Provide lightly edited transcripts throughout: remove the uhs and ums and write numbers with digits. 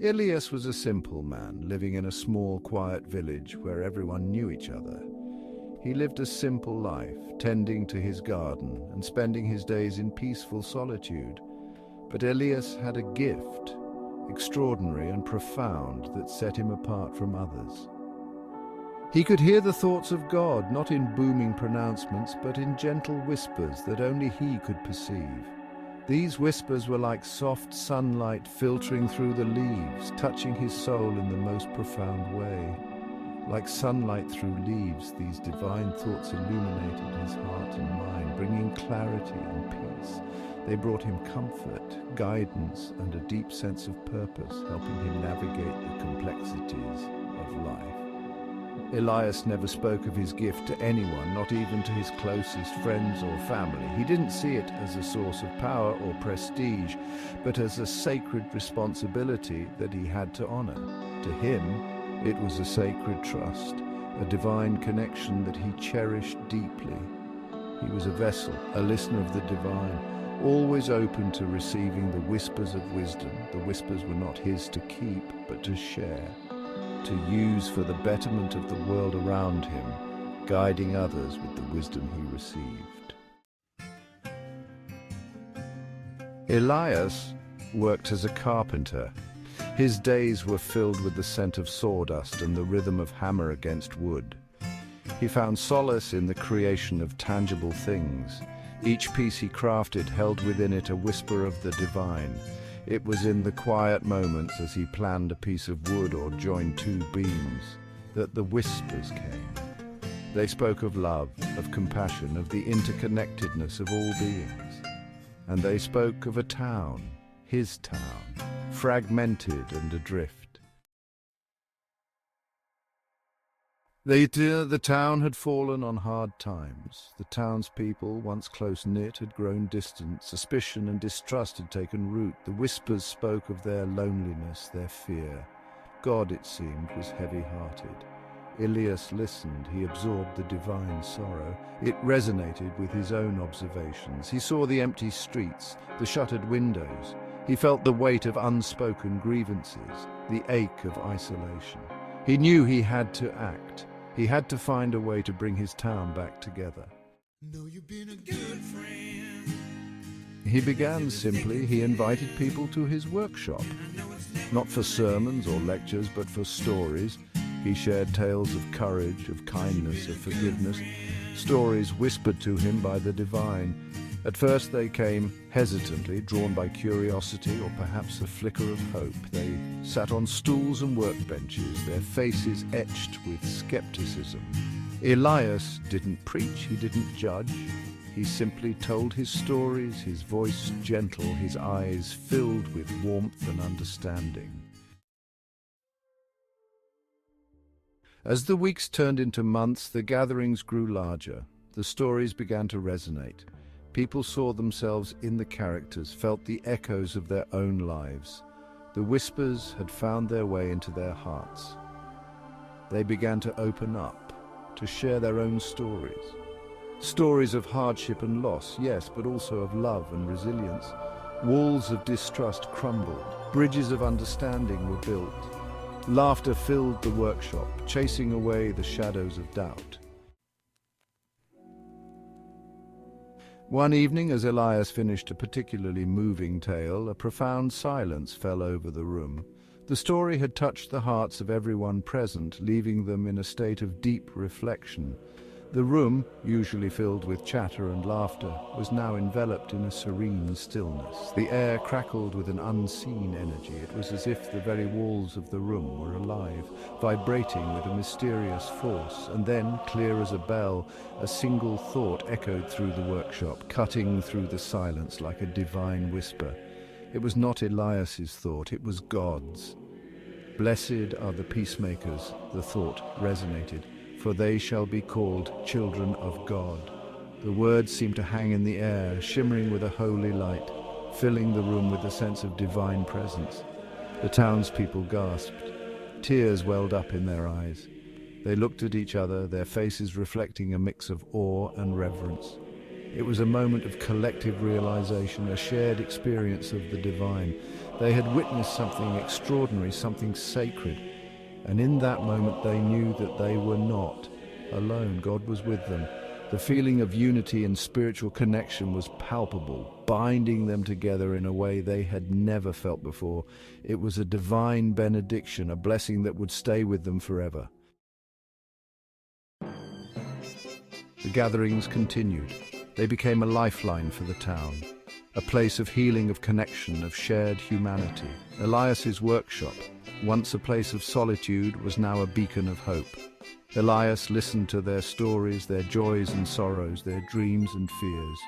Elias was a simple man, living in a small, quiet village where everyone knew each other. He lived a simple life, tending to his garden and spending his days in peaceful solitude. But Elias had a gift, extraordinary and profound, that set him apart from others. He could hear the thoughts of God, not in booming pronouncements, but in gentle whispers that only he could perceive. These whispers were like soft sunlight filtering through the leaves, touching his soul in the most profound way. Like sunlight through leaves, these divine thoughts illuminated his heart and mind, bringing clarity and peace. They brought him comfort, guidance, and a deep sense of purpose, helping him navigate the complexities of life. Elias never spoke of his gift to anyone, not even to his closest friends or family. He didn't see it as a source of power or prestige, but as a sacred responsibility that he had to honor. To him, it was a sacred trust, a divine connection that he cherished deeply. He was a vessel, a listener of the divine, always open to receiving the whispers of wisdom. The whispers were not his to keep, but to share, to use for the betterment of the world around him, guiding others with the wisdom he received. Elias worked as a carpenter. His days were filled with the scent of sawdust and the rhythm of hammer against wood. He found solace in the creation of tangible things. Each piece he crafted held within it a whisper of the divine. It was in the quiet moments, as he planned a piece of wood or joined two beams, that the whispers came. They spoke of love, of compassion, of the interconnectedness of all beings. And they spoke of a town, his town, fragmented and adrift. The town had fallen on hard times. The townspeople, once close-knit, had grown distant. Suspicion and distrust had taken root. The whispers spoke of their loneliness, their fear. God, it seemed, was heavy-hearted. Elias listened. He absorbed the divine sorrow. It resonated with his own observations. He saw the empty streets, the shuttered windows. He felt the weight of unspoken grievances, the ache of isolation. He knew he had to act. He had to find a way to bring his town back together. Know you've been a good friend. He began simply. He invited people to his workshop, not for sermons or lectures, but for stories. He shared tales of courage, of kindness, of forgiveness, stories whispered to him by the divine. At first they came hesitantly, drawn by curiosity or perhaps a flicker of hope. They sat on stools and workbenches, their faces etched with skepticism. Elias didn't preach, he didn't judge. He simply told his stories, his voice gentle, his eyes filled with warmth and understanding. As the weeks turned into months, the gatherings grew larger. The stories began to resonate. People saw themselves in the characters, felt the echoes of their own lives. The whispers had found their way into their hearts. They began to open up, to share their own stories. Stories of hardship and loss, yes, but also of love and resilience. Walls of distrust crumbled, bridges of understanding were built. Laughter filled the workshop, chasing away the shadows of doubt. One evening, as Elias finished a particularly moving tale, a profound silence fell over the room. The story had touched the hearts of everyone present, leaving them in a state of deep reflection. The room, usually filled with chatter and laughter, was now enveloped in a serene stillness. The air crackled with an unseen energy. It was as if the very walls of the room were alive, vibrating with a mysterious force. And then, clear as a bell, a single thought echoed through the workshop, cutting through the silence like a divine whisper. It was not Elias's thought, it was God's. "Blessed are the peacemakers," the thought resonated, "for they shall be called children of God." The words seemed to hang in the air, shimmering with a holy light, filling the room with a sense of divine presence. The townspeople gasped. Tears welled up in their eyes. They looked at each other, their faces reflecting a mix of awe and reverence. It was a moment of collective realization, a shared experience of the divine. They had witnessed something extraordinary, something sacred, and in that moment they knew that they were not alone. God was with them. The feeling of unity and spiritual connection was palpable, binding them together in a way they had never felt before. It was a divine benediction, a blessing that would stay with them forever. The gatherings continued. They became a lifeline for the town, a place of healing, of connection, of shared humanity. Elias's workshop, once a place of solitude, was now a beacon of hope. Elias listened to their stories, their joys and sorrows, their dreams and fears,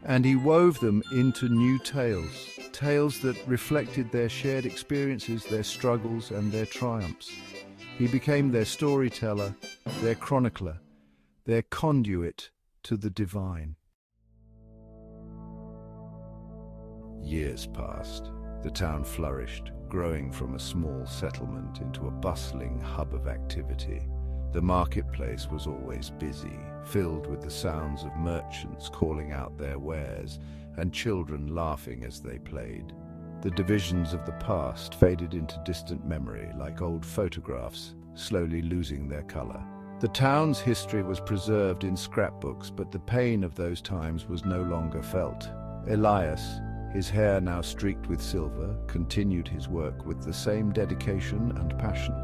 and he wove them into new tales, tales that reflected their shared experiences, their struggles and their triumphs. He became their storyteller, their chronicler, their conduit to the divine. Years passed. The town flourished, growing from a small settlement into a bustling hub of activity. The marketplace was always busy, filled with the sounds of merchants calling out their wares and children laughing as they played. The divisions of the past faded into distant memory like old photographs, slowly losing their color. The town's history was preserved in scrapbooks, but the pain of those times was no longer felt. Elias, his hair now streaked with silver, continued his work with the same dedication and passion.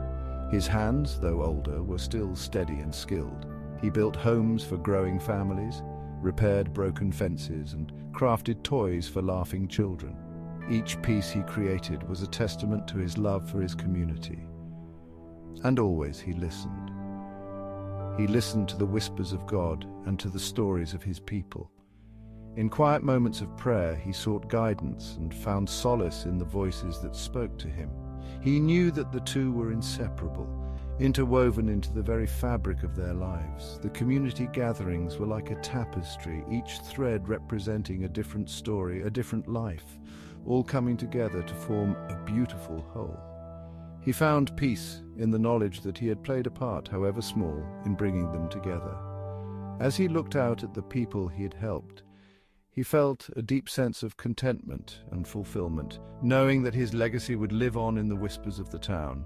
His hands, though older, were still steady and skilled. He built homes for growing families, repaired broken fences, and crafted toys for laughing children. Each piece he created was a testament to his love for his community. And always he listened. He listened to the whispers of God and to the stories of his people. In quiet moments of prayer, he sought guidance and found solace in the voices that spoke to him. He knew that the two were inseparable, interwoven into the very fabric of their lives. The community gatherings were like a tapestry, each thread representing a different story, a different life, all coming together to form a beautiful whole. He found peace in the knowledge that he had played a part, however small, in bringing them together. As he looked out at the people he had helped, he felt a deep sense of contentment and fulfillment, knowing that his legacy would live on in the whispers of the town.